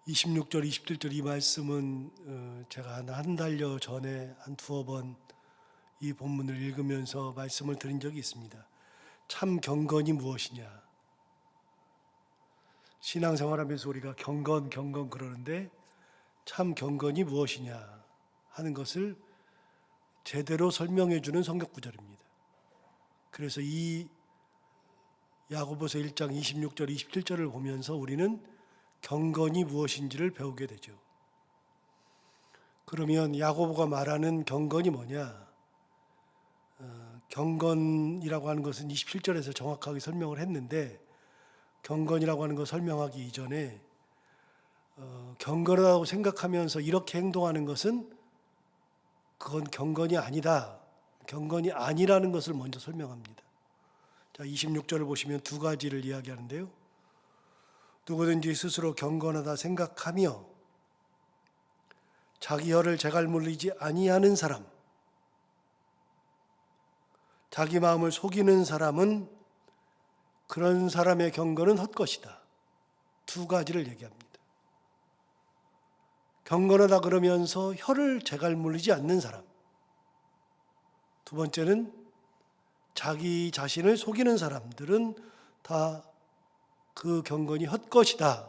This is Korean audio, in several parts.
26절, 27절 이 말씀은 제가 한 달여 전에 한 두어 번 이 본문을 읽으면서 말씀을 드린 적이 있습니다. 참 경건이 무엇이냐? 신앙생활하면서 우리가 경건 그러는데 참 경건이 무엇이냐 하는 것을 제대로 설명해 주는 성경 구절입니다. 그래서 이 야고보서 1장 26절, 27절을 보면서 우리는 경건이 무엇인지를 배우게 되죠. 그러면 야고보가 말하는 경건이 뭐냐? 경건이라고 하는 것은 27절에서 정확하게 설명을 했는데, 경건이라고 하는 것 설명하기 이전에 경건하다고 생각하면서 이렇게 행동하는 것은 그건 경건이 아니다. 경건이 아니라는 것을 먼저 설명합니다. 자, 26절을 보시면 두 가지를 이야기하는데요. 누구든지 스스로 경건하다 생각하며 자기 혀를 재갈 물리지 아니하는 사람, 자기 마음을 속이는 사람은 그런 사람의 경건은 헛것이다. 두 가지를 얘기합니다. 경건하다 그러면서 혀를 재갈 물리지 않는 사람. 두 번째는 자기 자신을 속이는 사람들은 다 그 경건이 헛것이다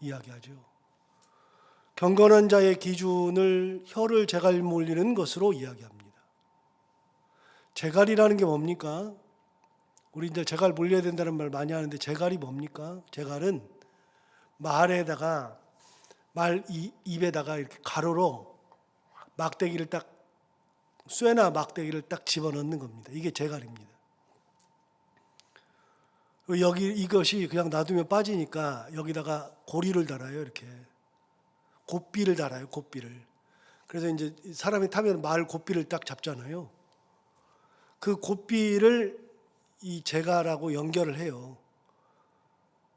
이야기하죠. 경건한 자의 기준을 혀를 재갈 물리는 것으로 이야기합니다. 재갈이라는 게 뭡니까? 우리 이제 재갈 물려야 된다는 말 많이 하는데 재갈이 뭡니까? 재갈은 말에다가 입에다가 이렇게 가로로 막대기를 딱 쇠나 막대기를 딱 집어넣는 겁니다. 이게 재갈입니다. 여기 이것이 그냥 놔두면 빠지니까 여기다가 고리를 달아요. 이렇게 곶비를 달아요. 곶비를. 그래서 이제 사람이 타면 말 곶비를 딱 잡잖아요. 그 곶비를 이 재갈하고 연결을 해요.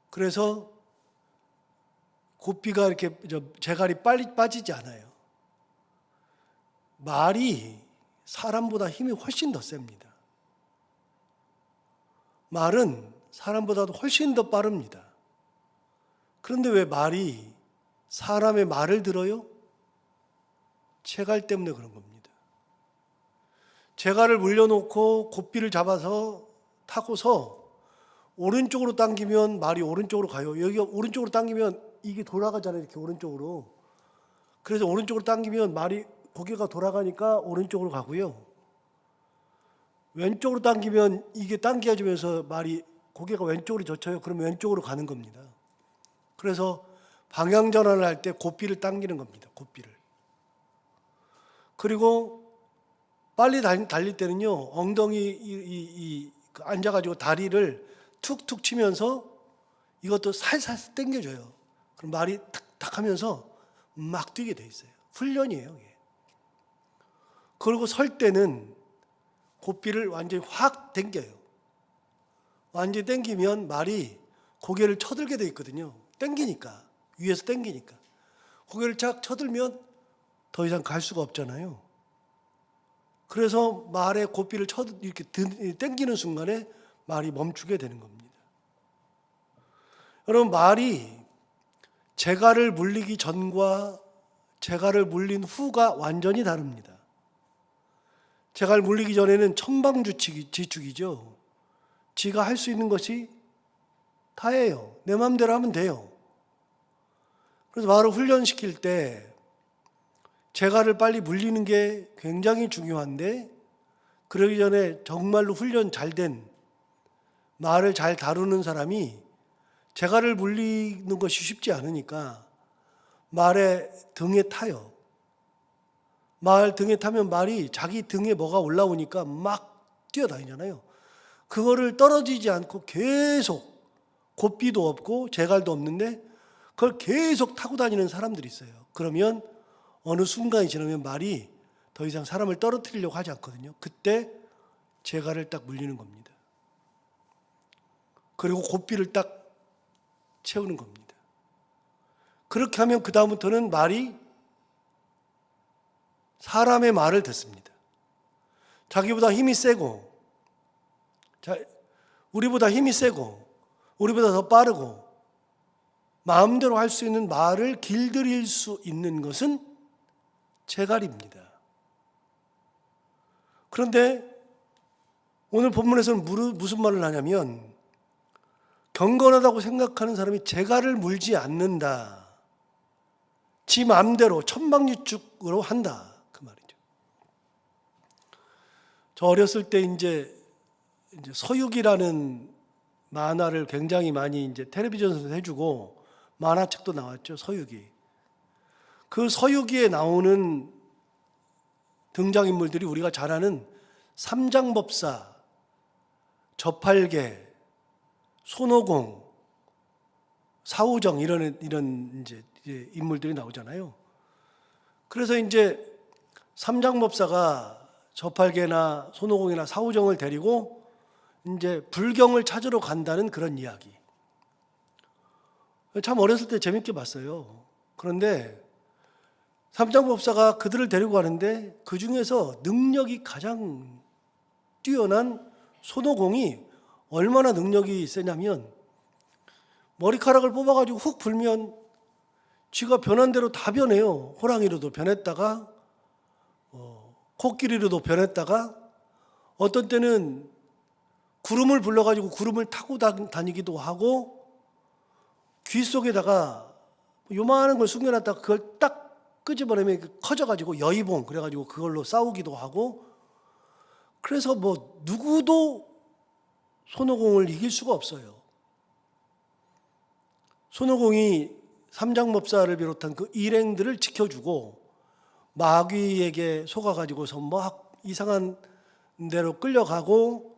그래서 곶비가 이렇게 재갈이 빨리 빠지지 않아요. 말이 사람보다 힘이 훨씬 더 셉니다. 말은 사람보다도 훨씬 더 빠릅니다. 그런데 왜 말이 사람의 말을 들어요? 재갈 때문에 그런 겁니다. 재갈을 물려놓고 곶비를 잡아서 타고서 오른쪽으로 당기면 말이 오른쪽으로 가요. 여기가 오른쪽으로 당기면 이게 돌아가잖아요. 이렇게 오른쪽으로. 그래서 오른쪽으로 당기면 말이 고개가 돌아가니까 오른쪽으로 가고요. 왼쪽으로 당기면 이게 당겨지면서 말이 고개가 왼쪽으로 젖혀요. 그러면 왼쪽으로 가는 겁니다. 그래서 방향 전환을 할 때 곶비를 당기는 겁니다. 곶비를. 그리고 빨리 달릴 때는요, 엉덩이 앉아가지고 다리를 툭툭 치면서 이것도 살살 당겨줘요. 그럼 말이 탁탁 하면서 막 뛰게 돼 있어요. 훈련이에요. 이게. 그리고 설 때는 곶비를 완전히 확 당겨요. 완전히 당기면 말이 고개를 쳐들게 돼 있거든요. 당기니까, 위에서 당기니까. 고개를 쫙 쳐들면 더 이상 갈 수가 없잖아요. 그래서 말의 곶비를 이렇게 당기는 순간에 말이 멈추게 되는 겁니다. 여러분, 말이 재갈을 물리기 전과 재갈을 물린 후가 완전히 다릅니다. 재갈 물리기 전에는 천방지축이죠. 지가 할 수 있는 것이 다예요. 내 마음대로 하면 돼요. 그래서 말을 훈련시킬 때 재갈을 빨리 물리는 게 굉장히 중요한데, 그러기 전에 정말로 훈련 잘 된 말을 잘 다루는 사람이 재갈을 물리는 것이 쉽지 않으니까 말의 등에 타요. 말 등에 타면 말이 자기 등에 뭐가 올라오니까 막 뛰어다니잖아요. 그거를 떨어지지 않고 계속, 곶비도 없고 재갈도 없는데 그걸 계속 타고 다니는 사람들이 있어요. 그러면 어느 순간이 지나면 말이 더 이상 사람을 떨어뜨리려고 하지 않거든요. 그때 재갈을 딱 물리는 겁니다. 그리고 곶비를 딱 채우는 겁니다. 그렇게 하면 그 다음부터는 말이 사람의 말을 듣습니다. 자기보다 힘이 세고, 우리보다 힘이 세고, 우리보다 더 빠르고, 마음대로 할 수 있는 말을 길들일 수 있는 것은 제갈입니다. 그런데 오늘 본문에서는 무슨 말을 하냐면 경건하다고 생각하는 사람이 제갈을 물지 않는다. 지 마음대로 천방지축으로 한다. 그 말이죠. 저 어렸을 때 이제 서육이라는 만화를 굉장히 많이 이제 텔레비전에서 해주고 만화책도 나왔죠. 서육이. 그 서육이에 나오는 등장인물들이 우리가 잘 아는 삼장법사, 저팔계, 손오공, 사우정 이런 이제 인물들이 나오잖아요. 그래서 이제 삼장법사가 저팔계나 손오공이나 사우정을 데리고 이제 불경을 찾으러 간다는 그런 이야기. 참 어렸을 때 재밌게 봤어요. 그런데 삼장법사가 그들을 데리고 가는데 그 중에서 능력이 가장 뛰어난 손오공이 얼마나 능력이 세냐면 머리카락을 뽑아가지고 훅 불면 쥐가 변한 대로 다 변해요. 호랑이로도 변했다가 코끼리로도 변했다가 어떤 때는 구름을 불러가지고 구름을 타고 다니기도 하고 귀 속에다가 요만한 걸 숨겨놨다가 그걸 딱 끄집어내면 커져가지고 여의봉 그래가지고 그걸로 싸우기도 하고 그래서 뭐 누구도 손오공을 이길 수가 없어요. 손오공이 삼장법사를 비롯한 그 일행들을 지켜주고 마귀에게 속아가지고서 막 이상한 데로 끌려가고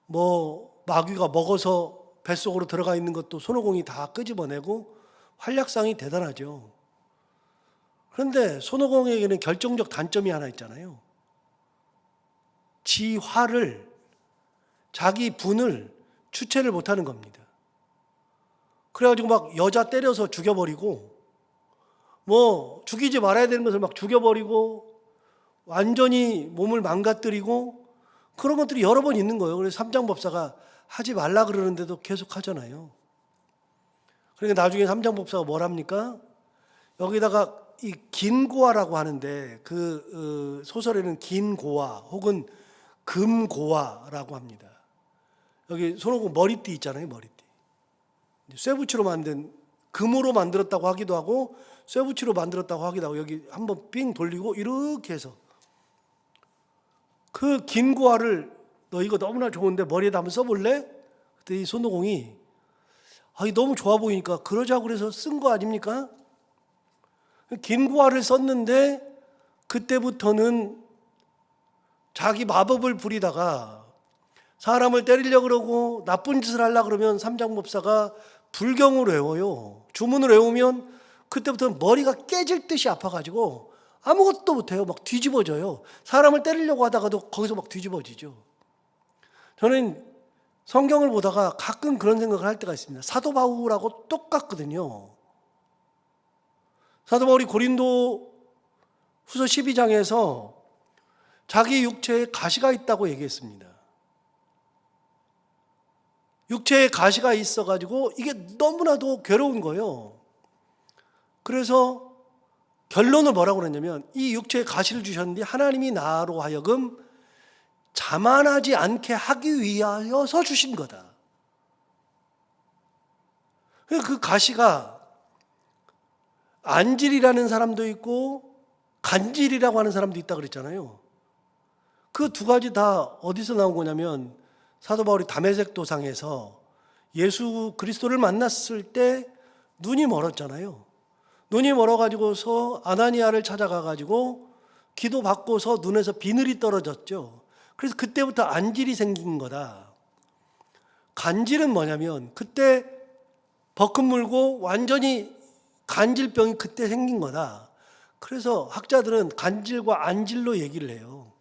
뭐 마귀가 먹어서 뱃속으로 들어가 있는 것도 손오공이 다 끄집어내고 활약상이 대단하죠. 그런데 손오공에게는 결정적 단점이 하나 있잖아요. 지 화를 자기 분을 주체를 못하는 겁니다. 그래가지고 막 여자 때려서 죽여버리고 뭐 죽이지 말아야 되는 것을 막 죽여버리고 완전히 몸을 망가뜨리고 그런 것들이 여러 번 있는 거예요. 그래서 삼장법사가 하지 말라 그러는데도 계속 하잖아요. 그러니까 나중에 삼장법사가 뭘 합니까? 여기다가 이 긴고화라고 하는데 그 소설에는 긴고화 혹은 금고화라고 합니다. 여기 손오공 머리띠 있잖아요. 머리띠. 쇠붙이로 만든 금으로 만들었다고 하기도 하고 쇠붙이로 만들었다고 하기도 하고 여기 한번 삥 돌리고 이렇게 해서 그 긴고화를 너 이거 너무나 좋은데 머리에다 한번 써볼래? 그때 이 손오공이 이게 너무 좋아 보이니까 그러자고 그래서 쓴 거 아닙니까? 긴고화를 썼는데 그때부터는 자기 마법을 부리다가 사람을 때리려고 그러고 나쁜 짓을 하려고 그러면 삼장법사가 불경을 외워요. 주문을 외우면 그때부터는 머리가 깨질 듯이 아파가지고 아무것도 못해요. 막 뒤집어져요. 사람을 때리려고 하다가도 거기서 막 뒤집어지죠. 저는 성경을 보다가 가끔 그런 생각을 할 때가 있습니다. 사도 바울하고 똑같거든요. 사도 바울이 고린도 후서 12장에서 자기 육체에 가시가 있다고 얘기했습니다. 육체에 가시가 있어가지고 이게 너무나도 괴로운 거예요. 그래서 결론을 뭐라고 그랬냐면 이 육체에 가시를 주셨는데 하나님이 나로 하여금 자만하지 않게 하기 위하여서 주신 거다. 그 가시가 안질이라는 사람도 있고 간질이라고 하는 사람도 있다 그랬잖아요. 그 두 가지 다 어디서 나온 거냐면 사도 바울이 다메섹 도상에서 예수 그리스도를 만났을 때 눈이 멀었잖아요. 눈이 멀어가지고서 아나니아를 찾아가가지고 기도받고서 눈에서 비늘이 떨어졌죠. 그래서 그때부터 안질이 생긴 거다. 간질은 뭐냐면 그때 버금 물고 완전히 간질병이 그때 생긴 거다. 그래서 학자들은 간질과 안질로 얘기를 해요.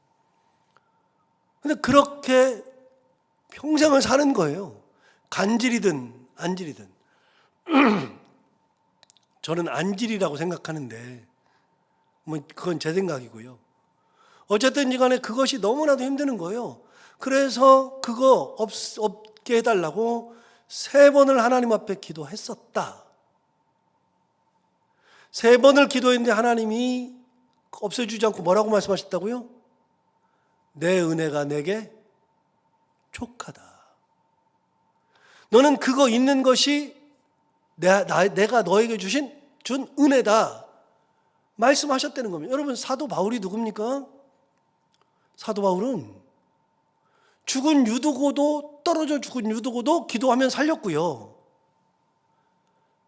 근데 그렇게 평생을 사는 거예요. 간질이든 안질이든. 저는 안질이라고 생각하는데 뭐 그건 제 생각이고요. 어쨌든 간에 그것이 너무나도 힘드는 거예요. 그래서 그거 없게 해달라고 3번을 하나님 앞에 기도했었다. 3번을 기도했는데 하나님이 없애주지 않고 뭐라고 말씀하셨다고요? 내 은혜가 내게 족하다. 너는 그거 있는 것이 내가 너에게 준 은혜다 말씀하셨다는 겁니다. 여러분, 사도 바울이 누굽니까? 사도 바울은 죽은 유두고도, 떨어져 죽은 유두고도 기도하면 살렸고요.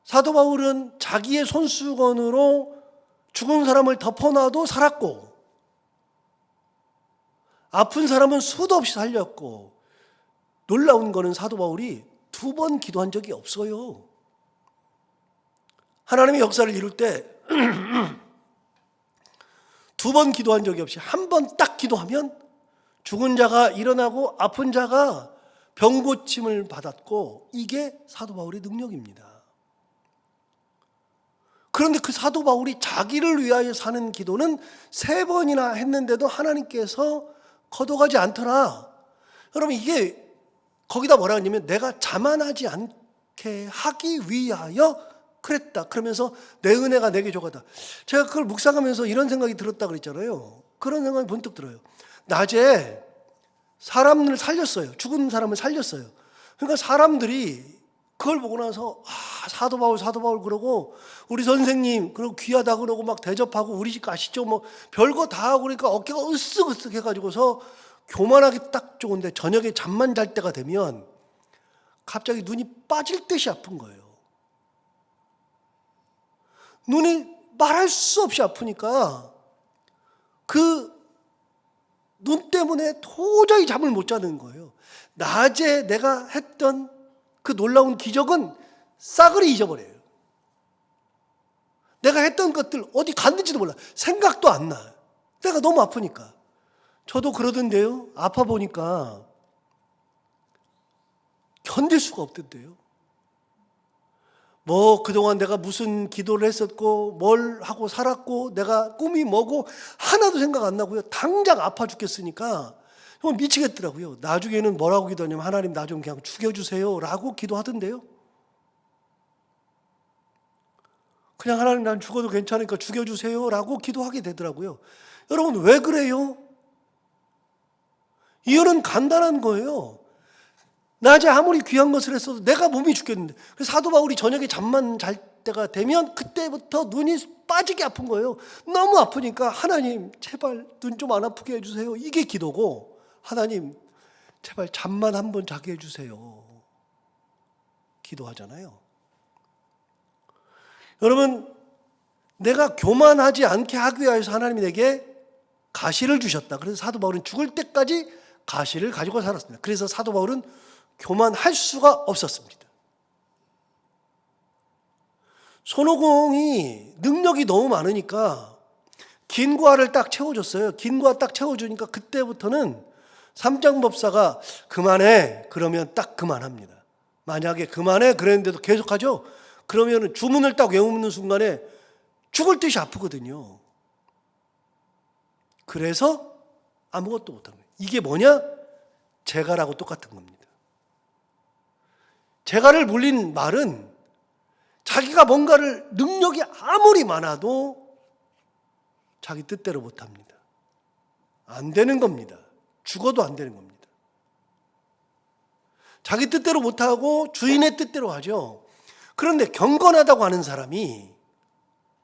사도 바울은 자기의 손수건으로 죽은 사람을 덮어놔도 살았고, 아픈 사람은 수도 없이 살렸고, 놀라운 거는 사도 바울이 2번 기도한 적이 없어요. 하나님의 역사를 이룰 때 2번 기도한 적이 없이 한 번 딱 기도하면 죽은 자가 일어나고 아픈 자가 병 고침을 받았고, 이게 사도 바울의 능력입니다. 그런데 그 사도 바울이 자기를 위하여 사는 기도는 3번이나 했는데도 하나님께서 거둬가지 않더라. 여러분, 이게 거기다 뭐라 하냐면 내가 자만하지 않게 하기 위하여 그랬다. 그러면서 내 은혜가 내게 족하다. 제가 그걸 묵상하면서 이런 생각이 들었다 그랬잖아요. 그런 생각이 번뜩 들어요. 낮에 사람을 살렸어요. 죽은 사람을 살렸어요. 그러니까 사람들이 그걸 보고 나서 사도 바울 그러고 우리 선생님 그러고 귀하다 그러고 막 대접하고 우리 집 가시죠 뭐 별거 다 하고 그러니까 어깨가 으쓱으쓱 해가지고서 교만하기 딱 좋은데 저녁에 잠만 잘 때가 되면 갑자기 눈이 빠질 듯이 아픈 거예요. 눈이 말할 수 없이 아프니까 그 눈 때문에 도저히 잠을 못 자는 거예요. 낮에 내가 했던 그 놀라운 기적은 싸그리 잊어버려요. 내가 했던 것들 어디 갔는지도 몰라. 생각도 안 나. 내가 너무 아프니까. 저도 그러던데요. 아파 보니까 견딜 수가 없던데요. 뭐 그동안 내가 무슨 기도를 했었고 뭘 하고 살았고 내가 꿈이 뭐고 하나도 생각 안 나고요. 당장 아파 죽겠으니까 정말 미치겠더라고요. 나중에는 뭐라고 기도하냐면 하나님 나 좀 그냥 죽여주세요 라고 기도하던데요. 그냥 하나님 난 죽어도 괜찮으니까 죽여주세요 라고 기도하게 되더라고요. 여러분, 왜 그래요? 이유는 간단한 거예요. 낮에 아무리 귀한 것을 했어도 내가 몸이 죽겠는데, 그래서 사도 바울이 저녁에 잠만 잘 때가 되면 그때부터 눈이 빠지게 아픈 거예요. 너무 아프니까 하나님 제발 눈 좀 안 아프게 해주세요. 이게 기도고, 하나님 제발 잠만 한번 자게 해주세요. 기도하잖아요. 여러분, 내가 교만하지 않게 하기 위해서 하나님이 내게 가시를 주셨다. 그래서 사도 바울은 죽을 때까지 가시를 가지고 살았습니다. 그래서 사도 바울은 교만할 수가 없었습니다. 손오공이 능력이 너무 많으니까 긴과를 딱 채워줬어요. 긴과 딱 채워주니까 그때부터는 삼장법사가 그만해 그러면 딱 그만합니다. 만약에 그만해 그랬는데도 계속하죠. 그러면 주문을 딱 외우는 순간에 죽을 듯이 아프거든요. 그래서 아무것도 못합니다. 이게 뭐냐? 재가라고 똑같은 겁니다. 재가를 물린 말은 자기가 뭔가를 능력이 아무리 많아도 자기 뜻대로 못합니다. 안 되는 겁니다. 죽어도 안 되는 겁니다. 자기 뜻대로 못하고 주인의 뜻대로 하죠. 그런데 경건하다고 하는 사람이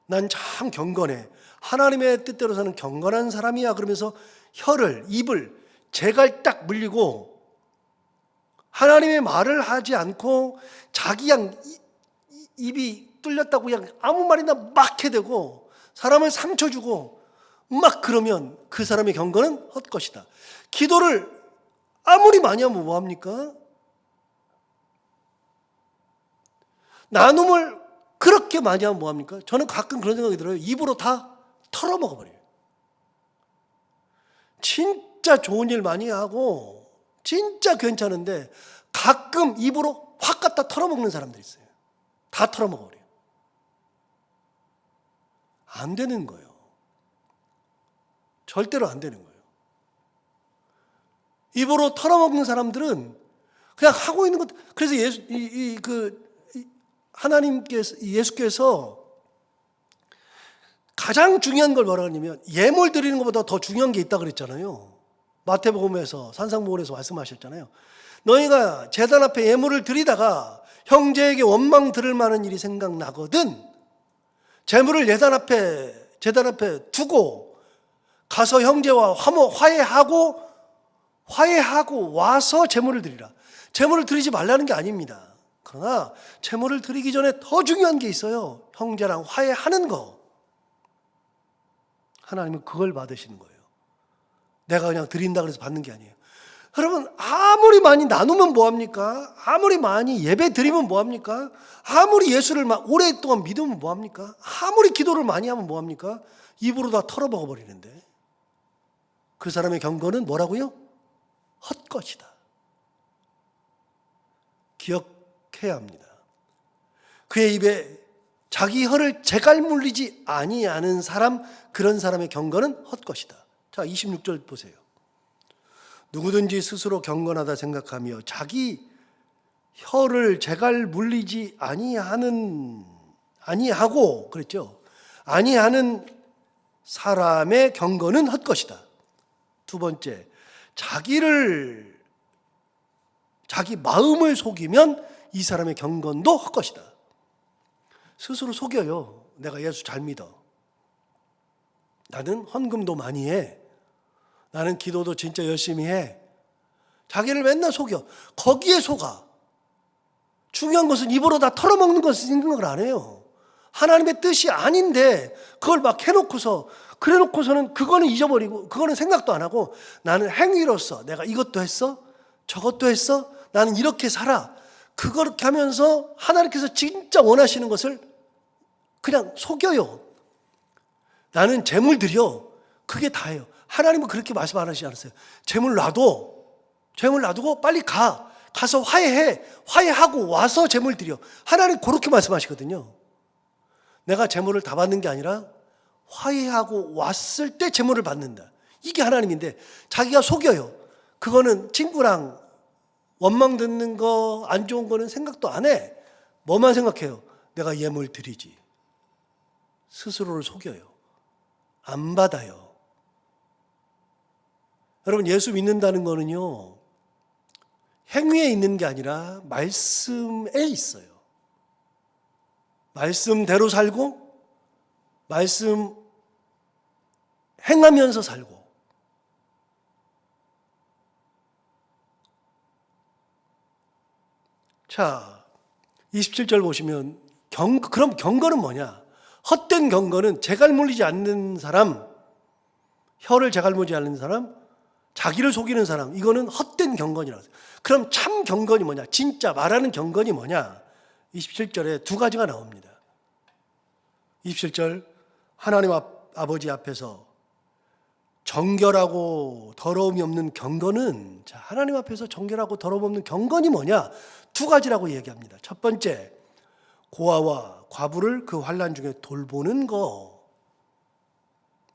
난 참 경건해. 하나님의 뜻대로 사는 경건한 사람이야. 그러면서 혀를, 입을 재갈 딱 물리고 하나님의 말을 하지 않고 자기 그냥 입이 뚫렸다고 그냥 아무 말이나 막 해대고 사람을 상처 주고 막 그러면 그 사람의 경건은 헛것이다. 기도를 아무리 많이 하면 뭐합니까? 나눔을 그렇게 많이 하면 뭐합니까? 저는 가끔 그런 생각이 들어요. 입으로 다 털어먹어버려요. 진짜 좋은 일 많이 하고 진짜 괜찮은데 가끔 입으로 확 갖다 털어먹는 사람들이 있어요. 다 털어먹어버려요. 안 되는 거예요. 절대로 안 되는 거예요. 입으로 털어먹는 사람들은 그냥 하고 있는 것. 그래서 하나님께서 예수께서 가장 중요한 걸 뭐라 하냐면 예물 드리는 것보다 더 중요한 게 있다 그랬잖아요. 마태복음에서 산상복음에서 말씀하셨잖아요. 너희가 제단 앞에 예물을 드리다가 형제에게 원망 들을 만한 일이 생각나거든 재물을 제단 앞에 두고 가서 형제와 화해하고 와서 제물을 드리라. 제물을 드리지 말라는 게 아닙니다. 그러나 제물을 드리기 전에 더 중요한 게 있어요. 형제랑 화해하는 거. 하나님은 그걸 받으시는 거예요. 내가 그냥 드린다 그래서 받는 게 아니에요. 여러분 아무리 많이 나누면 뭐합니까? 아무리 많이 예배 드리면 뭐합니까? 아무리 예수를 오랫동안 믿으면 뭐합니까? 아무리 기도를 많이 하면 뭐합니까? 입으로 다 털어먹어 버리는데 그 사람의 경건은 뭐라고요? 헛것이다. 기억해야 합니다. 그의 입에 자기 혀를 재갈 물리지 아니하는 사람, 그런 사람의 경건은 헛것이다. 자, 26절 보세요. 누구든지 스스로 경건하다 생각하며 자기 혀를 재갈 물리지 아니하고 그랬죠. 아니하는 사람의 경건은 헛것이다. 두 번째, 자기 마음을 속이면 이 사람의 경건도 헛것이다. 스스로 속여요. 내가 예수 잘 믿어. 나는 헌금도 많이 해. 나는 기도도 진짜 열심히 해. 자기를 맨날 속여. 거기에 속아. 중요한 것은 입으로 다 털어먹는 것을 생각을 안 해요. 하나님의 뜻이 아닌데 그걸 막 그래놓고서는 그거는 잊어버리고 그거는 생각도 안 하고 나는 행위로서 내가 이것도 했어? 저것도 했어? 나는 이렇게 살아. 그렇게 하면서 하나님께서 진짜 원하시는 것을 그냥 속여요. 나는 재물 드려. 그게 다예요. 하나님은 그렇게 말씀 안 하시지 않았어요. 재물 놔두고 빨리 가서 화해하고 와서 재물 드려. 하나님 그렇게 말씀하시거든요. 내가 재물을 다 받는 게 아니라 화해하고 왔을 때 재물을 받는다. 이게 하나님인데 자기가 속여요. 그거는 친구랑 원망 듣는 거 안 좋은 거는 생각도 안 해. 뭐만 생각해요? 내가 예물 드리지. 스스로를 속여요. 안 받아요. 여러분 예수 믿는다는 거는요. 행위에 있는 게 아니라 말씀에 있어요. 말씀대로 살고 말씀 행하면서 살고 자 27절 보시면 그럼 경건은 뭐냐? 헛된 경건은 재갈 물리지 않는 사람, 혀를 재갈 물리지 않는 사람, 자기를 속이는 사람, 이거는 헛된 경건이라고 해요. 그럼 참 경건이 뭐냐? 진짜 말하는 경건이 뭐냐? 27절에 두 가지가 나옵니다. 27절 하나님 아버지 앞에서 정결하고 더러움이 없는 경건은 하나님 앞에서 정결하고 더러움 없는 경건이 뭐냐? 두 가지라고 얘기합니다. 첫 번째, 고아와 과부를 그 환난 중에 돌보는 거.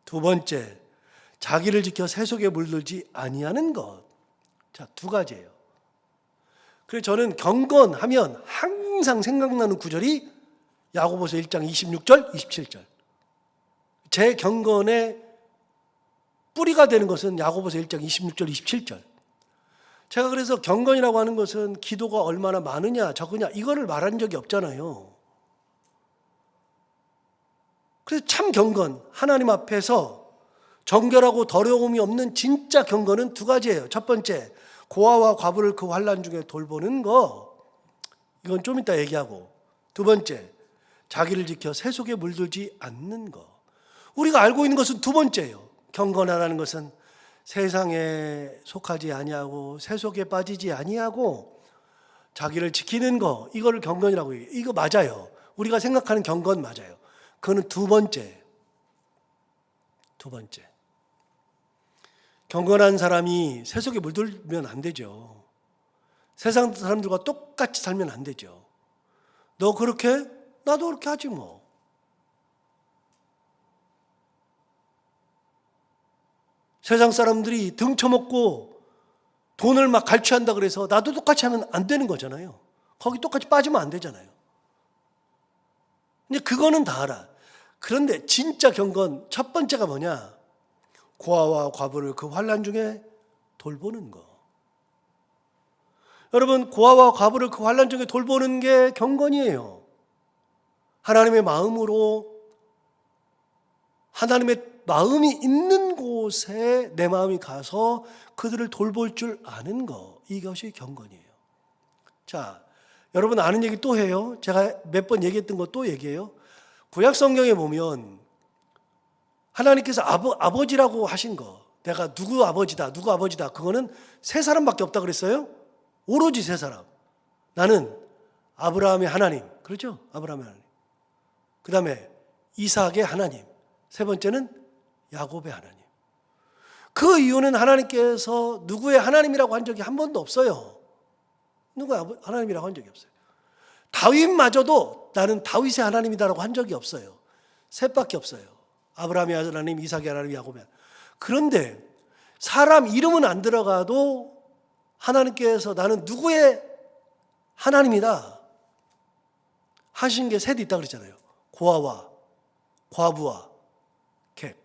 두 번째, 자기를 지켜 세속에 물들지 아니하는 것. 자, 두 가지예요. 그래서 저는 경건하면 항상 생각나는 구절이 야고보서 1장 26절, 27절. 제 경건의 뿌리가 되는 것은 야고보서 1장 26절, 27절. 제가 그래서 경건이라고 하는 것은 기도가 얼마나 많으냐, 적으냐 이거를 말한 적이 없잖아요. 그래서 참 경건, 하나님 앞에서 정결하고 더러움이 없는 진짜 경건은 두 가지예요. 첫 번째, 고아와 과부를 그 환난 중에 돌보는 거. 이건 좀 이따 얘기하고. 두 번째, 자기를 지켜 세속에 물들지 않는 거. 우리가 알고 있는 것은 두 번째예요. 경건하다는 것은 세상에 속하지 아니하고 세속에 빠지지 아니하고 자기를 지키는 거, 이거를 경건이라고 해요. 이거 맞아요. 우리가 생각하는 경건 맞아요. 그거는 두 번째. 경건한 사람이 세속에 물들면 안 되죠. 세상 사람들과 똑같이 살면 안 되죠. 너 그렇게? 나도 그렇게 하지 뭐. 세상 사람들이 등쳐먹고 돈을 막 갈취한다 그래서 나도 똑같이 하면 안 되는 거잖아요. 거기 똑같이 빠지면 안 되잖아요. 근데 그거는 다 알아. 그런데 진짜 경건 첫 번째가 뭐냐? 고아와 과부를 그 환난 중에 돌보는 거. 여러분, 고아와 과부를 그 환난 중에 돌보는 게 경건이에요. 하나님의 마음으로, 하나님의 마음이 있는 곳에 내 마음이 가서 그들을 돌볼 줄 아는 거, 이것이 경건이에요. 자, 여러분 아는 얘기 또 해요. 제가 몇 번 얘기했던 거 또 얘기해요. 구약 성경에 보면 하나님께서 아버지라고 하신 거, 내가 누구 아버지다, 누구 아버지다, 그거는 세 사람밖에 없다 그랬어요. 오로지 세 사람. 나는 아브라함의 하나님, 그렇죠? 아브라함의 하나님. 그 다음에 이삭의 하나님. 세 번째는 야곱의 하나님. 그 이유는 하나님께서 누구의 하나님이라고 한 적이 한 번도 없어요. 누구의 하나님이라고 한 적이 없어요. 다윗마저도 나는 다윗의 하나님이다라고 한 적이 없어요. 셋밖에 없어요. 아브라함의 하나님, 이삭의 하나님, 야곱의 하나님. 그런데 사람 이름은 안 들어가도 하나님께서 나는 누구의 하나님이다 하신 게 셋이 있다고 그랬잖아요. 고아와 과부와 객.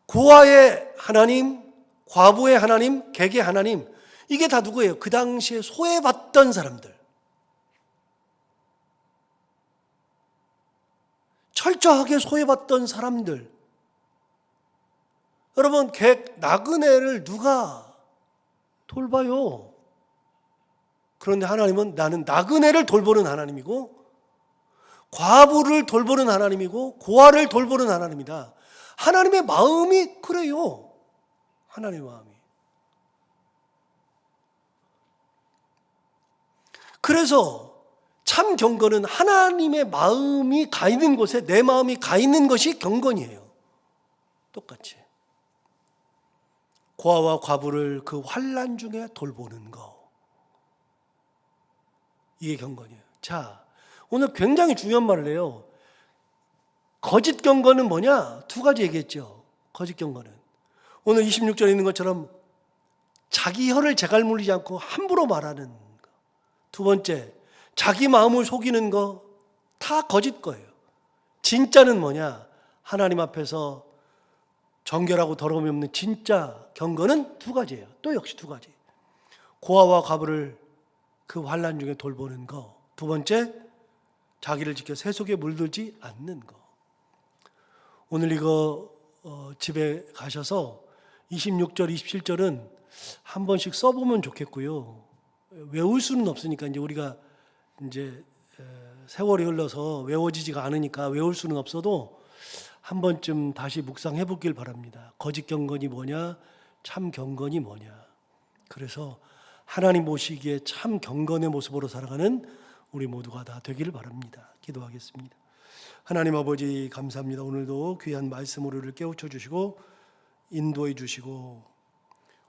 고아의 하나님, 과부의 하나님, 객의 하나님, 이게 다 누구예요? 그 당시에 소외받던 사람들. 철저하게 소외받던 사람들. 여러분, 객, 나그네를 누가 돌봐요? 그런데 하나님은 나는 나그네를 돌보는 하나님이고, 과부를 돌보는 하나님이고, 고아를 돌보는 하나님이다. 하나님의 마음이 그래요. 하나님의 마음이. 그래서 참 경건은 하나님의 마음이 가 있는 곳에 내 마음이 가 있는 것이 경건이에요. 똑같이. 고아와 과부를 그 환난 중에 돌보는 거. 이게 경건이에요. 자, 오늘 굉장히 중요한 말을 해요. 거짓 경건은 뭐냐? 두 가지 얘기했죠. 거짓 경건은. 오늘 26절에 있는 것처럼 자기 혀를 재갈 물리지 않고 함부로 말하는 거. 두 번째, 자기 마음을 속이는 거 다 거짓 거예요. 진짜는 뭐냐? 하나님 앞에서 정결하고 더러움이 없는 진짜 경건은 두 가지예요. 또 역시 두 가지. 고아와 과부를 그 환난 중에 돌보는 거. 두 번째, 자기를 지켜 세속에 물들지 않는 거. 오늘 이거 집에 가셔서 26절, 27절은 한 번씩 써보면 좋겠고요. 외울 수는 없으니까 이제 우리가 이제 세월이 흘러서 외워지지가 않으니까 외울 수는 없어도 한 번쯤 다시 묵상해 보길 바랍니다. 거짓 경건이 뭐냐? 참 경건이 뭐냐? 그래서 하나님 보시기에 참 경건의 모습으로 살아가는 우리 모두가 다 되기를 바랍니다. 기도하겠습니다. 하나님 아버지 감사합니다. 오늘도 귀한 말씀으로 우리를 깨우쳐 주시고 인도해 주시고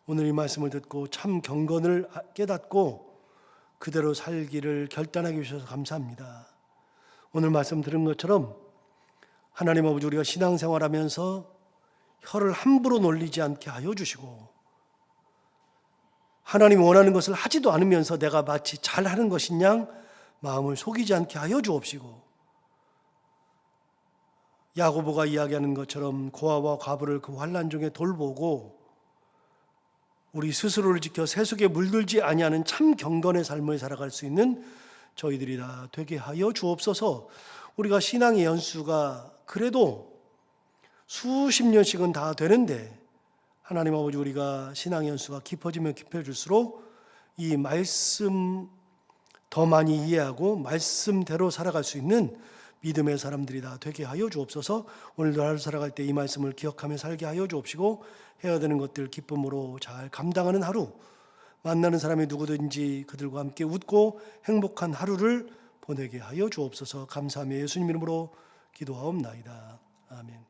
오늘 이 말씀을 듣고 참 경건을 깨닫고 그대로 살기를 결단하게 해주셔서 감사합니다. 오늘 말씀 들은 것처럼 하나님 아버지 우리가 신앙생활하면서 혀를 함부로 놀리지 않게 하여 주시고 하나님이 원하는 것을 하지도 않으면서 내가 마치 잘하는 것인 양 마음을 속이지 않게 하여 주옵시고 야고보가 이야기하는 것처럼 고아와 과부를 그 환난 중에 돌보고 우리 스스로를 지켜 세속에 물들지 아니하는 참 경건의 삶을 살아갈 수 있는 저희들이 다 되게 하여 주옵소서. 우리가 신앙의 연수가 그래도 수십 년씩은 다 되는데 하나님 아버지 우리가 신앙의 연수가 깊어지면 깊어질수록 이 말씀 더 많이 이해하고 말씀대로 살아갈 수 있는 믿음의 사람들이 다 되게 하여 주옵소서. 오늘도 하루 살아갈 때 이 말씀을 기억하며 살게 하여 주옵시고 해야 되는 것들 기쁨으로 잘 감당하는 하루, 만나는 사람이 누구든지 그들과 함께 웃고 행복한 하루를 보내게 하여 주옵소서. 감사하며 예수님 이름으로 기도하옵나이다. 아멘.